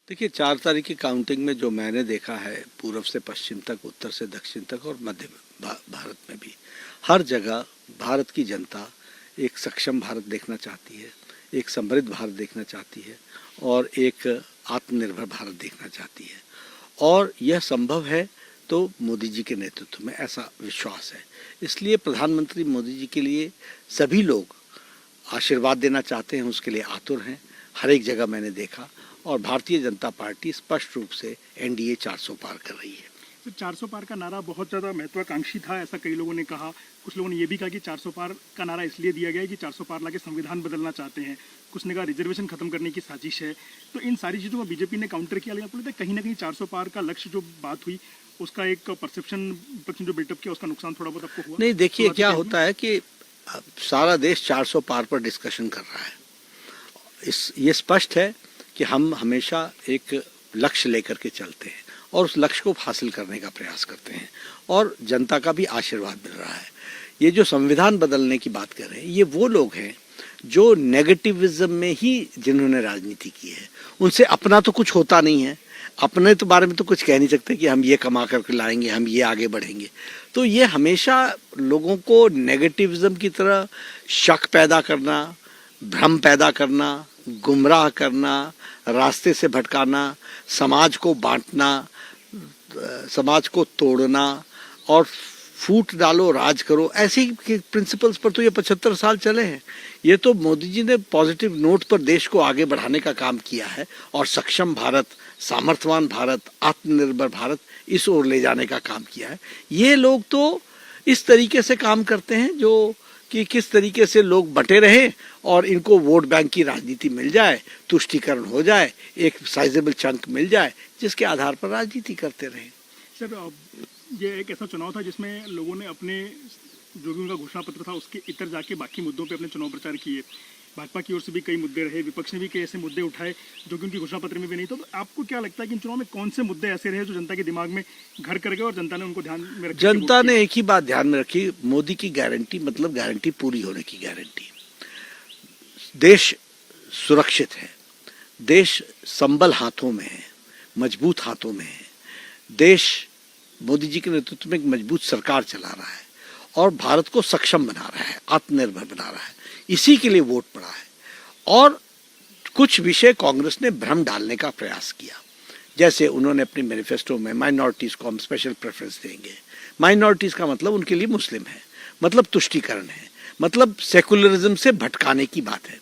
देखिए 4 तारीख की काउंटिंग में जो मैंने देखा है पूर्व से पश्चिम तक, उत्तर से दक्षिण तक और मध्य भारत में भी हर जगह भारत की जनता एक सक्षम भारत देखना चाहती है, एक समृद्ध भारत देखना चाहती है और एक आत्मनिर्भर भारत देखना चाहती है। और यह संभव है तो मोदी जी के नेतृत्व में, ऐसा विश्वास है। इसलिए प्रधानमंत्री मोदी जी के लिए सभी लोग आशीर्वाद देना चाहते हैं, उसके लिए आतुर हैं। हर एक जगह मैंने देखा और भारतीय जनता पार्टी स्पष्ट रूप से एनडीए 400 पार कर रही है। तो 400 पार का नारा बहुत ज़्यादा महत्वाकांक्षी था, ऐसा कई लोगों ने कहा। कुछ लोगों ने ये भी कहा कि 400 पार का नारा इसलिए दिया गया है कि 400 पार लाके संविधान बदलना चाहते हैं। कुछ ने कहा रिजर्वेशन खत्म करने की साजिश है। तो इन सारी चीज़ों में बीजेपी ने काउंटर किया, लेकिन आपको लगता है कहीं ना कहीं 400 पार का लक्ष्य जो बात हुई उसका एक परसेप्शन जो बिल्डअप किया उसका नुकसान थोड़ा बहुत आपको हुआ? नहीं, देखिए क्या होता है कि सारा देश 400 पार पर डिस्कशन कर रहा है। ये स्पष्ट है कि हम हमेशा एक लक्ष्य लेकर के चलते हैं और उस लक्ष्य को हासिल करने का प्रयास करते हैं और जनता का भी आशीर्वाद मिल रहा है। ये जो संविधान बदलने की बात कर रहे हैं, ये वो लोग हैं जो नेगेटिविज्म में ही जिन्होंने राजनीति की है। उनसे अपना तो कुछ होता नहीं है, अपने तो बारे में तो कुछ कह नहीं सकते कि हम ये कमा करके लाएंगे, हम ये आगे बढ़ेंगे। तो ये हमेशा लोगों को नेगेटिविज्म की तरह शक पैदा करना, भ्रम पैदा करना, गुमराह करना, रास्ते से भटकाना, समाज को बांटना, समाज को तोड़ना और फूट डालो राज करो, ऐसी प्रिंसिपल्स पर तो ये 75 साल चले हैं। ये तो मोदी जी ने पॉजिटिव नोट पर देश को आगे बढ़ाने का काम किया है और सक्षम भारत, सामर्थ्यवान भारत, आत्मनिर्भर भारत इस ओर ले जाने का काम किया है। ये लोग तो इस तरीके से काम करते हैं जो कि किस तरीके से लोग बटे रहे और इनको वोट बैंक की राजनीति मिल जाए, तुष्टीकरण हो जाए, एक साइजेबल चंक मिल जाए जिसके आधार पर राजनीति करते रहे। सर, ये एक ऐसा चुनाव था जिसमें लोगों ने अपने जो भी उनका घोषणा पत्र था उसके इतर जाके बाकी मुद्दों पे अपने चुनाव प्रचार किए। भाजपा की ओर से भी कई मुद्दे रहे, विपक्ष ने भी कई ऐसे मुद्दे उठाए जो कि उनकी घोषणा पत्र में भी नहीं। तो आपको क्या लगता है कि इन चुनाव में कौन से मुद्दे ऐसे रहे जो जनता के दिमाग में घर कर गए और जनता ने उनको ध्यान में रखा? जनता ने एक ही बात ध्यान में रखी, मोदी की गारंटी, मतलब गारंटी पूरी होने की गारंटी। देश सुरक्षित है, देश संबल हाथों में है, मजबूत हाथों में है। देश मोदी जी के नेतृत्व में एक मजबूत सरकार चला रहा है और भारत को सक्षम बना रहा है, आत्मनिर्भर बना रहा है। इसी के लिए वोट पड़ा है। और कुछ विषय कांग्रेस ने भ्रम डालने का प्रयास किया, जैसे उन्होंने अपने मैनिफेस्टो में माइनॉरिटीज को हम स्पेशल प्रेफरेंस देंगे। माइनॉरिटीज का मतलब उनके लिए मुस्लिम है, मतलब तुष्टीकरण है, मतलब सेकुलरिज्म से भटकाने की बात है।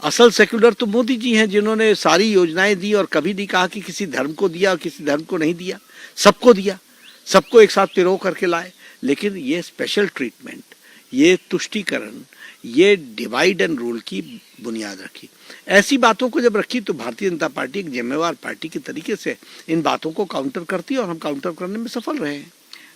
असल सेकुलर तो मोदी जी हैं जिन्होंने सारी योजनाएं दी और कभी नहीं कहा कि किसी धर्म को दिया और किसी धर्म को नहीं दिया, सबको दिया, सबको एक साथ पिरो करके लाए। लेकिन ये स्पेशल ट्रीटमेंट, ये तुष्टीकरण, ये डिवाइड एंड रूल की बुनियाद रखी। ऐसी बातों को जब रखी तो भारतीय जनता पार्टी एक जिम्मेवार पार्टी के तरीके से इन बातों को काउंटर करती है और हम काउंटर करने में सफल रहे हैं।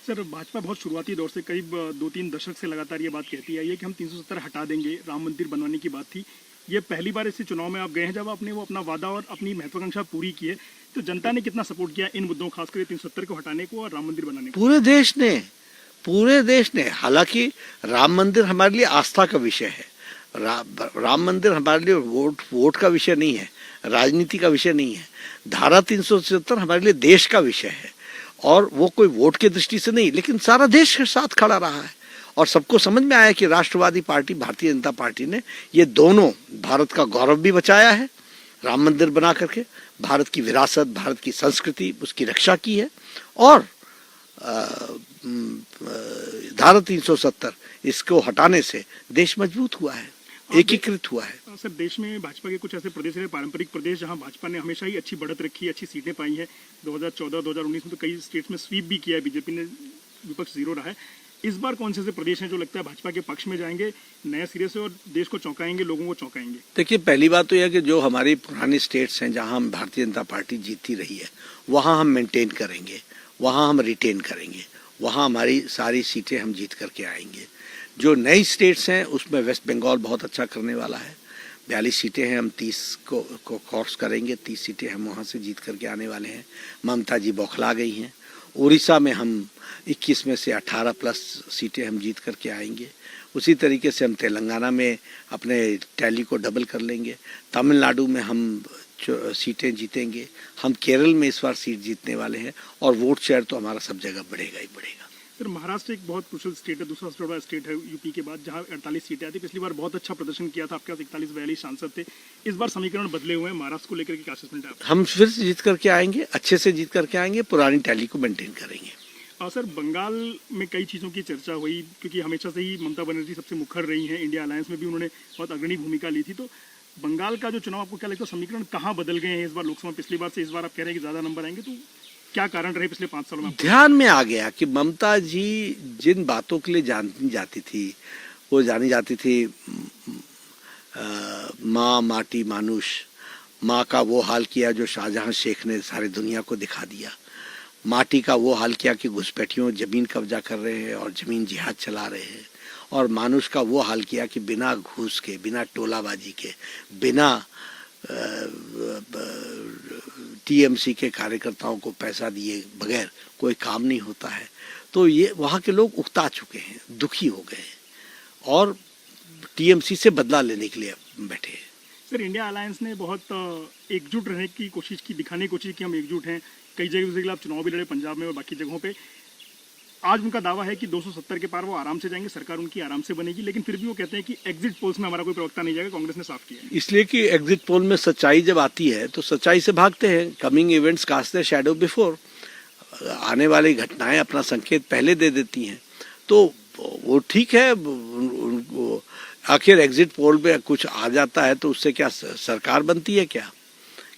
सर, भाजपा बहुत शुरुआती दौर से करीब 2-3 दशक से लगातार ये बात कहती आई है कि हम 370 हटा देंगे, राम मंदिर बनवाने की बात थी। ये पहली बार इसी चुनाव में आप गए हैं जब आपने वो अपना वादा और अपनी महत्वाकांक्षा पूरी की है। तो जनता ने कितना सपोर्ट किया इन मुद्दों, खासकर 370 को हटाने को और राम मंदिर बनाने को? पूरे देश ने। हालांकि राम मंदिर हमारे लिए आस्था का विषय है, राम मंदिर हमारे लिए वोट का विषय नहीं है, राजनीति का विषय नहीं है। धारा 370 हमारे लिए देश का विषय है और वो कोई वोट की दृष्टि से नहीं, लेकिन सारा देश के साथ खड़ा रहा है और सबको समझ में आया कि राष्ट्रवादी पार्टी, भारतीय जनता पार्टी ने ये दोनों भारत का गौरव भी बचाया है, राम मंदिर बना करके भारत की विरासत, भारत की संस्कृति, उसकी रक्षा की है। और धारा 370 इसको हटाने से देश मजबूत हुआ है, एकीकृत हुआ है। सर, देश में भाजपा के कुछ ऐसे प्रदेश है, पारंपरिक प्रदेश, जहां भाजपा ने हमेशा ही अच्छी बढ़त रखी है, अच्छी सीटें पाई हैं। 2014-2019 में तो कई स्टेट्स में स्वीप भी किया है, बीजेपी ने, विपक्ष जीरो रहा है। इस बार कौन से ऐसे प्रदेश हैं जो लगता है भाजपा के पक्ष में जाएंगे नए सिरे से और देश को चौंकाएंगे, लोगों को चौंकाएंगे? देखिए, पहली बात तो यह कि जो हमारी पुरानी स्टेट्स हैं जहां हम भारतीय जनता पार्टी जीतती रही है, वहां हम मेंटेन करेंगे, वहां हम रिटेन करेंगे, वहां हमारी सारी सीटें हम जीत करके आएंगे। जो नई स्टेट्स हैं उसमें वेस्ट बंगाल बहुत अच्छा करने वाला है, 42 सीटें हैं, हम 30 को क्रॉस करेंगे, 30 सीटें हम वहाँ से जीत करके आने वाले हैं। ममता जी बौखला गई हैं। उड़ीसा में हम 21 में से 18 प्लस सीटें हम जीत करके आएंगे। उसी तरीके से हम तेलंगाना में अपने टैली को डबल कर लेंगे। तमिलनाडु में हम सीटें जीतेंगे। हम केरल में इस बार सीट जीतने वाले हैं और वोट शेयर तो हमारा सब जगह बढ़ेगा ही बढ़ेगा। सर महाराष्ट्र एक बहुत क्रूशल स्टेट है, दूसरा सबसे बड़ा स्टेट है यूपी के बाद, जहां 48 सीटें आती। पिछली बार बहुत अच्छा प्रदर्शन किया था, आपके पास 41-42 सांसद थे। इस बार समीकरण बदले हुए हैं, महाराष्ट्र को लेकर के क्या असेसमेंट है आपका? हम फिर से जीत करके आएंगे, अच्छे से जीत करके आएंगे, पुरानी टैली को मेंटेन करेंगे। और सर बंगाल में कई चीज़ों की चर्चा हुई, क्योंकि हमेशा से ही ममता बनर्जी सबसे मुखर रही हैं, इंडिया अलायंस में भी उन्होंने बहुत अग्रणी भूमिका ली थी। तो बंगाल का जो चुनाव, आपको क्या लगता है समीकरण कहाँ बदल गए हैं इस बार लोकसभा? पिछली बार से इस बार आप कह रहे हैं कि ज़्यादा नंबर आएंगे, तो क्या कारण रहे पिछले 5 सालों में? ध्यान में आ गया कि ममता जी जिन बातों के लिए जानी जाती थी, वो जानी जाती थी माँ माटी मानुष। माँ का वो हाल किया जो शाहजहां शेख ने सारी दुनिया को दिखा दिया। माटी का वो हाल किया कि घुसपैठियों जमीन कब्जा कर रहे हैं और जमीन जिहाद चला रहे हैं। और मानुष का वो हाल किया कि बिना घूस के, बिना टोलाबाजी के, बिना टीएमसी के कार्यकर्ताओं को पैसा दिए बगैर कोई काम नहीं होता है। तो ये वहाँ के लोग उकता चुके हैं, दुखी हो गए और टीएमसी से बदला लेने के लिए बैठे हैं। सर इंडिया अलायंस ने बहुत एकजुट रहने की कोशिश की, दिखाने की कोशिश की हम एकजुट हैं। कई जगह के खिलाफ चुनाव भी लड़े, पंजाब में और बाकी जगहों पे। आज उनका दावा है कि 270 के पार वो आराम से जाएंगे, सरकार उनकी आराम से बनेगी, लेकिन फिर भी वो कहते हैं कि एग्जिट पोल्स में हमारा कोई प्रवक्ता नहीं जाएगा, कांग्रेस ने साफ किया है। इसलिए कि एग्जिट पोल में सच्चाई जब आती है तो सच्चाई से भागते हैं। Coming events cast their shadow before. आने वाली घटनाएं अपना संकेत पहले दे देती हैं। तो वो ठीक है, उनको आखिर एग्जिट पोल में कुछ आ जाता है तो उससे क्या सरकार बनती है?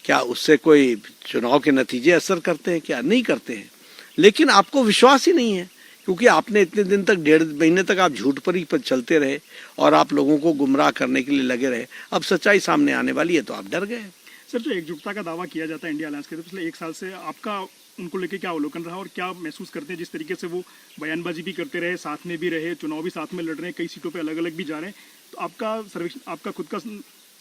क्या उससे कोई चुनाव के नतीजे असर करते हैं? क्या नहीं करते हैं। लेकिन आपको विश्वास ही नहीं है, क्योंकि आपने इतने दिन तक, 1.5 महीने तक आप झूठ पर ही चलते रहे और आप लोगों को गुमराह करने के लिए लगे रहे। अब सच्चाई सामने आने वाली है तो आप डर गए। सर जो एकजुटता का दावा किया जाता है इंडिया अलायंस के, तो पिछले 1 साल से आपका उनको लेके क्या अवलोकन रहा और क्या महसूस करते हैं? जिस तरीके से वो बयानबाजी भी करते रहे, साथ में भी रहे, चुनाव भी साथ में लड़ रहे हैं, कई सीटों पे अलग अलग भी जा रहे हैं, तो आपका सर्वेक्षण, आपका खुद का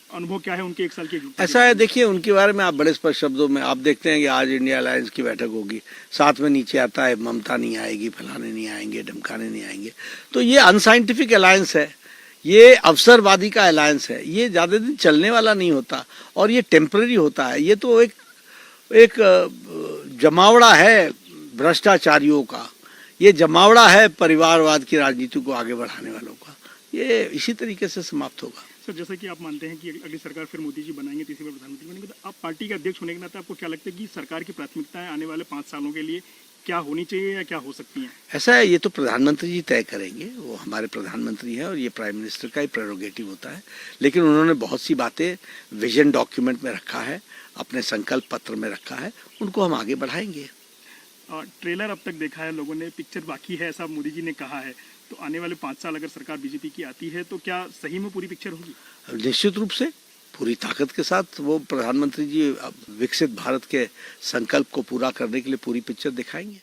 अनुभव क्या है उनके 1 साल की एकजुटता? ऐसा है, देखिए उनके बारे में आप बड़े स्पष्ट शब्दों में आप देखते हैं कि आज इंडिया अलायंस की बैठक होगी, साथ में नीचे आता है ममता नहीं आएगी, फलाने नहीं आएंगे, ढमकाने नहीं आएंगे। तो ये अनसाइंटिफिक अलायंस है, ये अवसरवादी का अलायंस है, ये ज़्यादा दिन चलने वाला नहीं होता और ये टेम्पररी होता है। ये तो एक जमावड़ा है भ्रष्टाचारियों का, ये जमावड़ा है परिवारवाद की राजनीति को आगे बढ़ाने वालों का। ये इसी तरीके से समाप्त होगा। सर जैसा कि आप मानते हैं कि अगली सरकार फिर मोदी जी बनाएंगे, तीसरी बार प्रधानमंत्री बनेंगे, तो आप पार्टी के अध्यक्ष होने के नाते आपको क्या लगता है कि सरकार की प्राथमिकताएं आने वाले 5 सालों के लिए क्या होनी चाहिए या क्या हो सकती हैं? ऐसा है, ये तो प्रधानमंत्री जी तय करेंगे, वो हमारे प्रधानमंत्री हैं और ये प्राइम मिनिस्टर का ही प्रेरोगेटिव होता है। लेकिन उन्होंने बहुत सी बातें विजन डॉक्यूमेंट में रखा है, अपने संकल्प पत्र में रखा है, उनको हम आगे बढ़ाएंगे। ट्रेलर अब तक देखा है लोगों ने, पिक्चर बाकी है, ऐसा मोदी जी ने कहा है। तो आने वाले 5 साल अगर सरकार बीजेपी की आती है तो क्या सही में पूरी पिक्चर होगी? निश्चित रूप से पूरी ताकत के साथ वो प्रधानमंत्री जी विकसित भारत के संकल्प को पूरा करने के लिए पूरी पिक्चर दिखाएंगे।